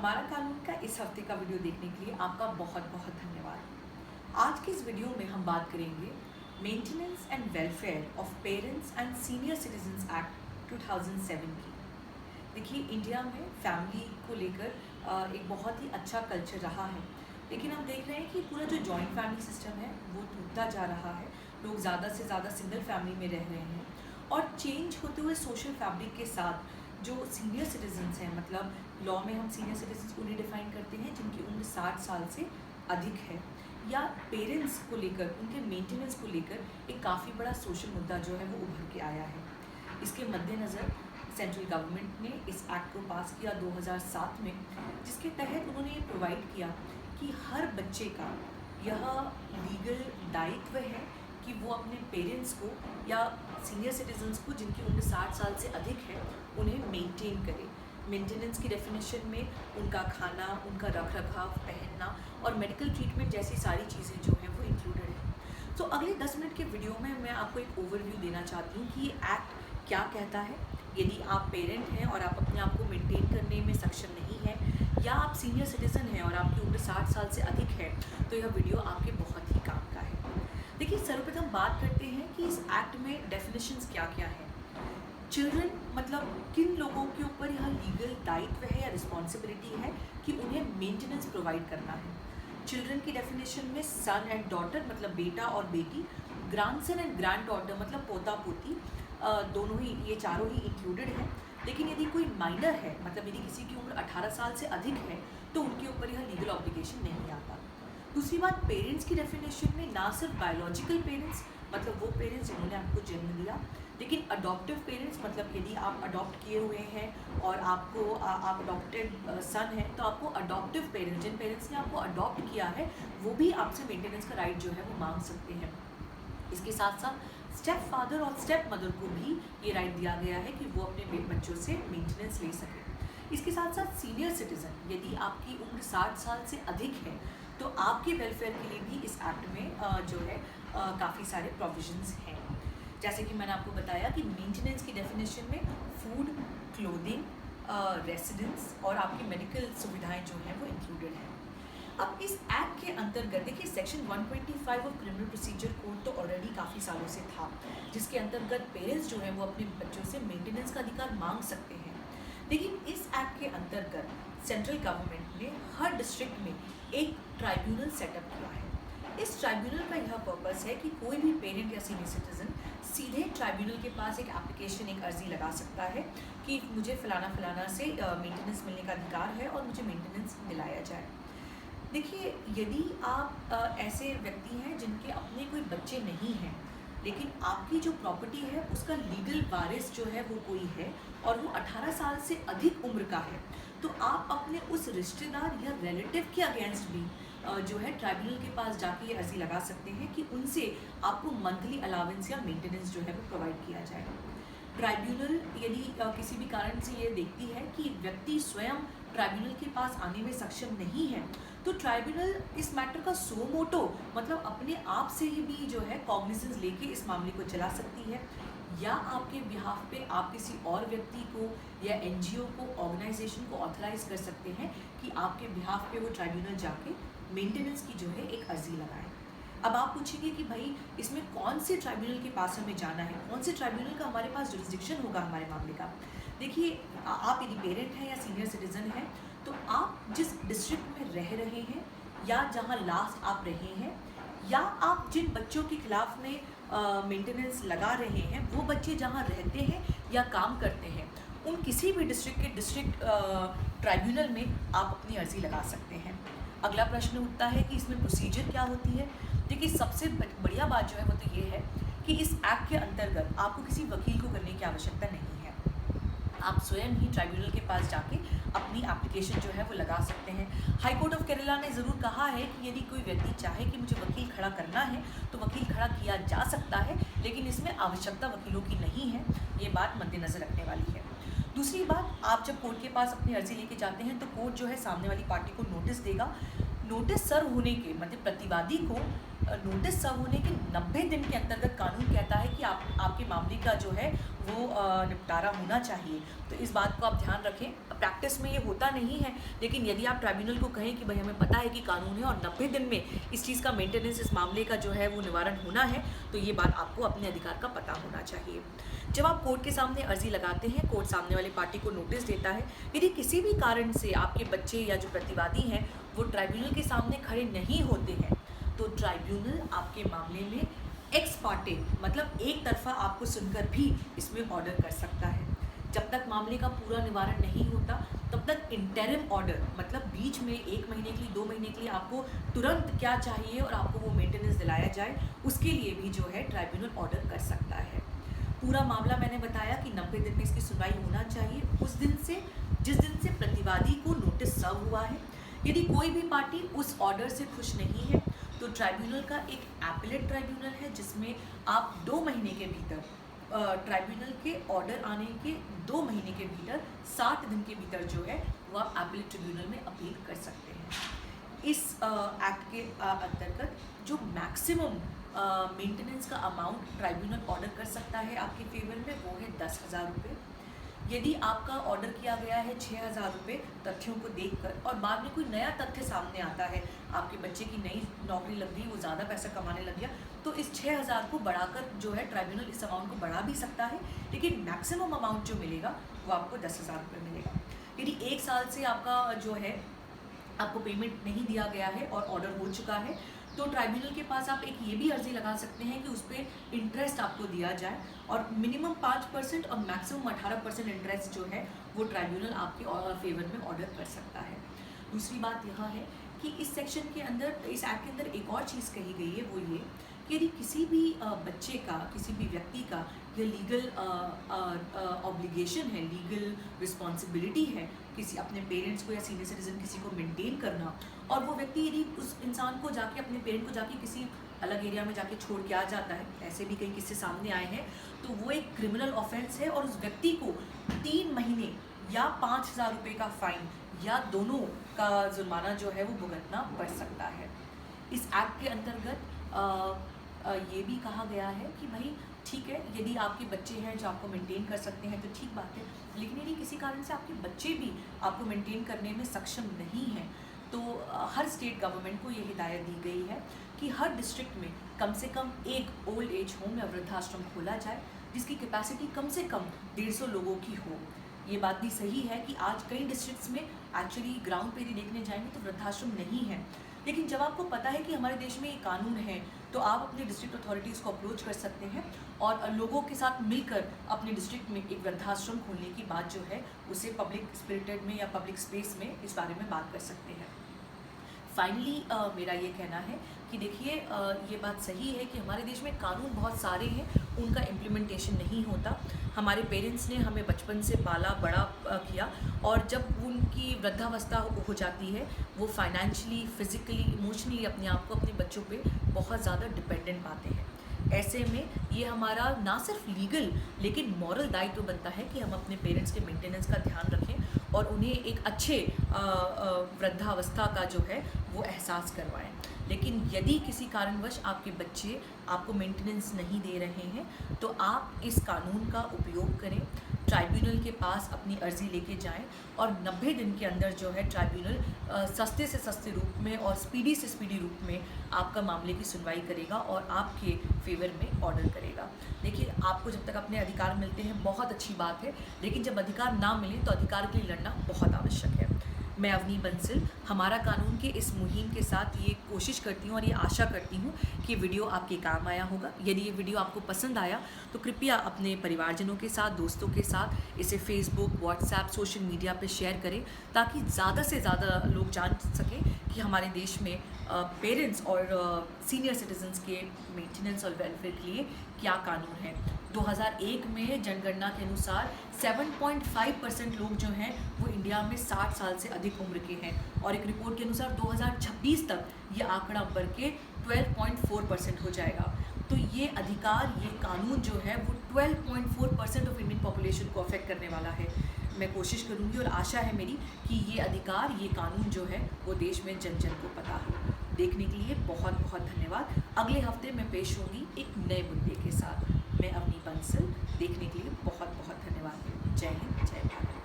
हमारा कानून का इस हफ्ते का वीडियो देखने के लिए आपका बहुत बहुत धन्यवाद। आज की इस वीडियो में हम बात करेंगे maintenance and welfare of parents and senior citizens act 2007 की। देखिए, इंडिया में फैमिली को लेकर एक बहुत ही अच्छा कल्चर रहा है, लेकिन हम देख रहे हैं कि पूरा जो जॉइंट फैमिली सिस्टम है वो टूटता जा रहा है। लोग ज़्यादा से ज़्यादा सिंगल फैमिली में रह रहे हैं और चेंज होते हुए सोशल फैब्रिक के साथ जो सीनियर सिटीजन्स हैं, मतलब लॉ में हम सीनियर सिटीजन्स को डिफाइन करते हैं जिनकी उम्र 60 साल से अधिक है, या पेरेंट्स को लेकर उनके मेंटेनेंस को लेकर एक काफ़ी बड़ा सोशल मुद्दा जो है वो उभर के आया है। इसके मद्देनज़र सेंट्रल गवर्नमेंट ने इस एक्ट को पास किया 2007 में, जिसके तहत उन्होंने ये प्रोवाइड किया कि हर बच्चे का यह लीगल दायित्व है कि वो अपने पेरेंट्स को या सीनियर सिटीजन्स को जिनकी उम्र 60 साल से अधिक है उन्हें मेंटेन करे। मेंटेनेंस की डेफिनेशन में उनका खाना, उनका रख रखाव, पहनना और मेडिकल ट्रीटमेंट जैसी सारी चीज़ें जो हैं वो इंक्लूडेड है। तो अगले 10 मिनट के वीडियो में मैं आपको एक ओवरव्यू देना चाहती हूँ कि ये एक्ट क्या कहता है। यदि आप पेरेंट हैं और आप अपने आप को मेंटेन करने में सक्षम नहीं हैं, या आप सीनियर सिटीज़न हैं और आपकी उम्र 60 साल से अधिक है, तो यह वीडियो आपके बहुत ही काम का है। देखिए, सर्वप्रथम बात करते हैं कि इस एक्ट में डेफिनेशंस क्या क्या हैं। चिल्ड्रन मतलब किन लोगों के ऊपर यह लीगल दायित्व है या रिस्पॉन्सिबिलिटी है कि उन्हें मेंटेनेंस प्रोवाइड करना है। चिल्ड्रन की डेफिनेशन में सन एंड डॉटर मतलब बेटा और बेटी, ग्रैंडसन एंड ग्रैंड डॉटर मतलब पोता पोती, दोनों ही, ये चारों ही इंक्लूडेड हैं। लेकिन यदि कोई माइनर है, मतलब यदि किसी की उम्र 18 साल से अधिक है, तो उनके ऊपर यह लीगल ऑब्लिगेशन नहीं आता। दूसरी बात, पेरेंट्स की डेफिनेशन में ना सिर्फ बायोलॉजिकल पेरेंट्स मतलब वो पेरेंट्स जिन्होंने आपको जन्म दिया, लेकिन अडॉप्टिव पेरेंट्स मतलब यदि आप अडॉप्ट किए हुए हैं और आपको आप अडॉप्टेड सन है, तो आपको अडॉप्टिव पेरेंट्स, जिन पेरेंट्स ने आपको अडॉप्ट किया है, वो भी आपसे मेंटेनेंस का राइट जो है वो मांग सकते हैं। इसके साथ साथ स्टेप फादर और स्टेप मदर को भी ये राइट दिया गया है कि वो अपने बच्चों से मेंटेनेंस ले सकें। इसके साथ साथ सीनियर सिटीज़न, यदि आपकी उम्र 60 साल से अधिक है, तो आपके वेलफेयर के लिए भी इस एक्ट में जो है काफ़ी सारे प्रोविजंस हैं। जैसे कि मैंने आपको बताया कि मेंटेनेंस की डेफिनेशन में फूड, क्लोथिंग, रेसिडेंस और आपकी मेडिकल सुविधाएं जो हैं वो इंक्लूडेड हैं। अब इस एक्ट के अंतर्गत देखिए, section 125 of criminal procedure code तो ऑलरेडी काफ़ी सालों से था, जिसके अंतर्गत पेरेंट्स जो हैं वो अपने बच्चों से मेंटेनेंस का अधिकार मांग सकते हैं। लेकिन इस एक्ट के अंतर्गत सेंट्रल गवर्नमेंट ने हर डिस्ट्रिक्ट में एक ट्राइब्यूनल सेटअप किया है। इस ट्राइब्यूनल का यह पर्पस है कि कोई भी पेरेंट या सीनियर सिटीजन सीधे ट्राइब्यूनल के पास एक एप्लीकेशन, एक अर्जी लगा सकता है कि मुझे फलाना फलाना से मेंटेनेंस मिलने का अधिकार है और मुझे मेंटेनेंस दिलाया जाए। देखिए, यदि आप ऐसे व्यक्ति हैं जिनके अपने कोई बच्चे नहीं हैं, लेकिन आपकी जो प्रॉपर्टी है उसका लीगल वारिस जो है वो कोई है और वो 18 साल से अधिक उम्र का है, तो आप अपने उस रिश्तेदार या रिलेटिव के अगेंस्ट भी जो है ट्राइब्यूनल के पास जाके ये अर्जी लगा सकते हैं कि उनसे आपको मंथली अलावेंस या मेंटेनेंस जो है वो प्रोवाइड किया जाए। ट्राइब्यूनल यदि किसी भी कारण से ये देखती है कि व्यक्ति स्वयं ट्राइब्यूनल के पास आने में सक्षम नहीं है, तो ट्राइब्यूनल इस मैटर का सो मोटो मतलब अपने आप से ही भी जो है कॉग्निजेंस लेके इस मामले को चला सकती है, या आपके बिहाफ पे आप किसी और व्यक्ति को या एनजीओ को, ऑर्गेनाइजेशन को ऑथराइज कर सकते हैं कि आपके बिहाफ पे वो ट्राइब्यूनल जाके मेंटेनेंस की जो है एक अर्जी लगाएं। अब आप पूछेंगे कि भाई इसमें कौन से ट्राइब्यूनल के पास हमें जाना है, कौन से ट्राइब्यूनल का हमारे पास जुरिस्डिक्शन होगा हमारे मामले का। देखिए, आप यदि पेरेंट हैं या सीनियर सिटीजन हैं, तो आप जिस डिस्ट्रिक्ट में रह रहे हैं या जहां लास्ट आप रहे हैं, या आप जिन बच्चों के खिलाफ में मेंटेनेंस लगा रहे हैं, वो बच्चे जहां रहते हैं या काम करते हैं, उन किसी भी डिस्ट्रिक्ट के डिस्ट्रिक्ट ट्राइब्यूनल में आप अपनी अर्जी लगा सकते हैं। अगला प्रश्न उठता है कि इसमें प्रोसीजर क्या होती है। देखिए, सबसे बढ़िया बात जो है वो तो ये है कि इस एक्ट के अंतर्गत आपको किसी वकील को करने की आवश्यकता नहीं है। आप स्वयं ही ट्राइब्यूनल के पास जाके अपनी एप्लीकेशन जो है वो लगा सकते हैं। हाई कोर्ट ऑफ केरला ने ज़रूर कहा है कि यदि कोई व्यक्ति चाहे कि मुझे वकील खड़ा करना है तो वकील खड़ा किया जा सकता है, लेकिन इसमें आवश्यकता वकीलों की नहीं है। ये बात मद्देनज़र रखने वाली है। दूसरी बात, आप जब कोर्ट के पास अपनी अर्जी लेके जाते हैं तो कोर्ट जो है सामने वाली पार्टी को नोटिस देगा। नोटिस सर्व होने के मतलब प्रतिवादी को नोटिस सर्व होने के 90 दिन के अंतर्गत कानून कहता है कि आपके मामले का जो है वो निपटारा होना चाहिए। तो इस बात को आप ध्यान रखें। प्रैक्टिस में ये होता नहीं है, लेकिन यदि आप ट्राइब्यूनल को कहें कि भाई हमें पता है कि कानून है और 90 दिन में इस चीज़ का मेंटेनेंस, इस मामले का जो है वो निवारण होना है, तो ये बात आपको अपने अधिकार का पता होना चाहिए। जब आप कोर्ट के सामने अर्जी लगाते हैं, कोर्ट सामने वाली पार्टी को नोटिस देता है। यदि किसी भी कारण से आपके बच्चे या जो प्रतिवादी हैं वो ट्राइब्यूनल के सामने खड़े नहीं होते हैं, तो ट्राइब्यूनल आपके मामले में एक्स पार्टे मतलब एक तरफा आपको सुनकर भी इसमें ऑर्डर कर सकता है। जब तक मामले का पूरा निवारण नहीं होता तब तक इंटरिम ऑर्डर मतलब बीच में 1 महीने के लिए 2 महीने के लिए आपको तुरंत क्या चाहिए और आपको वो मेंटेनेंस दिलाया जाए, उसके लिए भी जो है ट्राइब्यूनल ऑर्डर कर सकता है। पूरा मामला मैंने बताया कि 90 दिन में इसकी सुनवाई होना चाहिए उस दिन से जिस दिन से प्रतिवादी को नोटिस सर्व हुआ है। यदि कोई भी पार्टी उस ऑर्डर से खुश नहीं है तो ट्राइब्यूनल का एक एपेलेट ट्राइब्यूनल है जिसमें आप 2 महीने के भीतर ट्राइब्यूनल के ऑर्डर आने के 2 महीने के भीतर 60 दिन के भीतर जो है वो आप एपेलेट ट्रिब्यूनल में अपील कर सकते हैं। इस एक्ट के अंतर्गत जो मैक्सिमम मेंटेनेंस का अमाउंट ट्राइब्यूनल ऑर्डर कर सकता है आपके फेवर में वो है 10,000 रुपये। यदि आपका ऑर्डर किया गया है 6,000 रुपये तथ्यों को देखकर और बाद में कोई नया तथ्य सामने आता है, आपके बच्चे की नई नौकरी लग गई, वो ज़्यादा पैसा कमाने लग गया, तो इस 6,000 को बढ़ाकर जो है ट्राइब्यूनल इस अमाउंट को बढ़ा भी सकता है, लेकिन मैक्सिमम अमाउंट जो मिलेगा वो आपको 10,000 रुपये मिलेगा। यदि 1 साल से आपका जो है आपको पेमेंट नहीं दिया गया है और ऑर्डर हो चुका है तो ट्राइब्यूनल के पास आप एक ये भी अर्जी लगा सकते हैं कि उस पर इंटरेस्ट आपको दिया जाए और मिनिमम 5% और मैक्सिमम 18% इंटरेस्ट जो है वो ट्राइब्यूनल आपके फेवर में ऑर्डर कर सकता है। दूसरी बात यह है कि इस सेक्शन के अंदर, इस एक्ट के अंदर एक और चीज़ कही गई है, वो ये कि यदि किसी भी बच्चे का, किसी भी व्यक्ति का ये लीगल ऑब्लिगेशन है, लीगल रिस्पॉन्सिबिलिटी है किसी अपने पेरेंट्स को या सीनियर सिटीजन किसी को मेंटेन करना, और वो व्यक्ति यदि उस इंसान को जाके, अपने पेरेंट को जाके किसी अलग एरिया में जाके छोड़ के आ जाता है, ऐसे भी कई किस्से सामने आए हैं, तो वो एक क्रिमिनल ऑफेंस है और उस व्यक्ति को 3 महीने या 5,000 रुपये का फाइन या दोनों का जुर्माना जो है वो भुगतना पड़ सकता है। इस एक्ट के अंतर्गत ये भी कहा गया है कि भाई ठीक है, यदि आपके बच्चे हैं जो आपको मेंटेन कर सकते हैं तो ठीक बात है, लेकिन यदि किसी कारण से आपके बच्चे भी आपको मेंटेन करने में सक्षम नहीं हैं तो हर स्टेट गवर्नमेंट को ये हिदायत दी गई है कि हर डिस्ट्रिक्ट में कम से कम एक ओल्ड एज होम या वृद्धाश्रम खोला जाए जिसकी कैपेसिटी कम से कम 150 लोगों की हो। ये बात भी सही है कि आज कई डिस्ट्रिक्ट्स में एक्चुअली ग्राउंड पे यदि देखने जाएंगे तो वृद्धाश्रम नहीं है, लेकिन जब आपको पता है कि हमारे देश में ये कानून है तो आप अपने डिस्ट्रिक्ट अथॉरिटीज़ को अप्रोच कर सकते हैं और लोगों के साथ मिलकर अपने डिस्ट्रिक्ट में एक वृद्धाश्रम खोलने की बात जो है उसे पब्लिक स्पिरिटेड में या पब्लिक स्पेस में इस बारे में बात कर सकते हैं। फाइनली मेरा ये कहना है कि देखिए ये बात सही है कि हमारे देश में कानून बहुत सारे हैं, उनका इम्प्लीमेंटेशन नहीं होता। हमारे पेरेंट्स ने हमें बचपन से पाला बड़ा किया और जब उनकी वृद्धावस्था हो जाती है वो फाइनेंशियली, फिज़िकली, इमोशनली अपने आप को अपने बच्चों पे बहुत ज़्यादा डिपेंडेंट पाते हैं। ऐसे में ये हमारा ना सिर्फ लीगल लेकिन मॉरल दायित्व बनता है कि हम अपने पेरेंट्स के मेंटेनेंस का ध्यान रखें और उन्हें एक अच्छे वृद्धावस्था का जो है वो एहसास करवाएं। लेकिन यदि किसी कारणवश आपके बच्चे आपको मेंटेनेंस नहीं दे रहे हैं तो आप इस कानून का उपयोग करें, ट्राइब्यूनल के पास अपनी अर्जी लेके जाएं और 90 दिन के अंदर जो है ट्राइब्यूनल सस्ते से सस्ते रूप में और स्पीडी से स्पीडी रूप में आपका मामले की सुनवाई करेगा और आपके फेवर में ऑर्डर करेगा। देखिए, आपको जब तक अपने अधिकार मिलते हैं बहुत अच्छी बात है, लेकिन जब अधिकार ना मिले तो अधिकार के लिए लड़ना बहुत आवश्यक है। मैं अवनी बंसल हमारा कानून के इस मुहिम के साथ ये कोशिश करती हूँ और ये आशा करती हूँ कि वीडियो आपके काम आया होगा। यदि ये वीडियो आपको पसंद आया तो कृपया अपने परिवारजनों के साथ, दोस्तों के साथ इसे फेसबुक, व्हाट्सएप, सोशल मीडिया पर शेयर करें ताकि ज़्यादा से ज़्यादा लोग जान सकें कि हमारे देश में पेरेंट्स और सीनियर सिटीजन्स के मेंटेनेंस और वेलफेयर के लिए क्या कानून है। 2001 में जनगणना के अनुसार 7.5% लोग जो हैं वो इंडिया में 60 साल से अधिक उम्र के हैं और एक रिपोर्ट के अनुसार 2026 तक ये आंकड़ा बढ़ के 12.4% हो जाएगा। तो ये अधिकार, ये कानून जो है वो 12.4% ऑफ इंडियन पॉपुलेशन को अफेक्ट करने वाला है। मैं कोशिश करूँगी और आशा है मेरी कि ये अधिकार, ये कानून जो है वो देश में जन जन को पता हो। देखने के लिए बहुत बहुत धन्यवाद। अगले हफ्ते मैं पेश होंगी एक नए मुद्दे के साथ। मैं अपनी बंसल। देखने के लिए बहुत बहुत धन्यवाद। जय हिंद, जय भारत।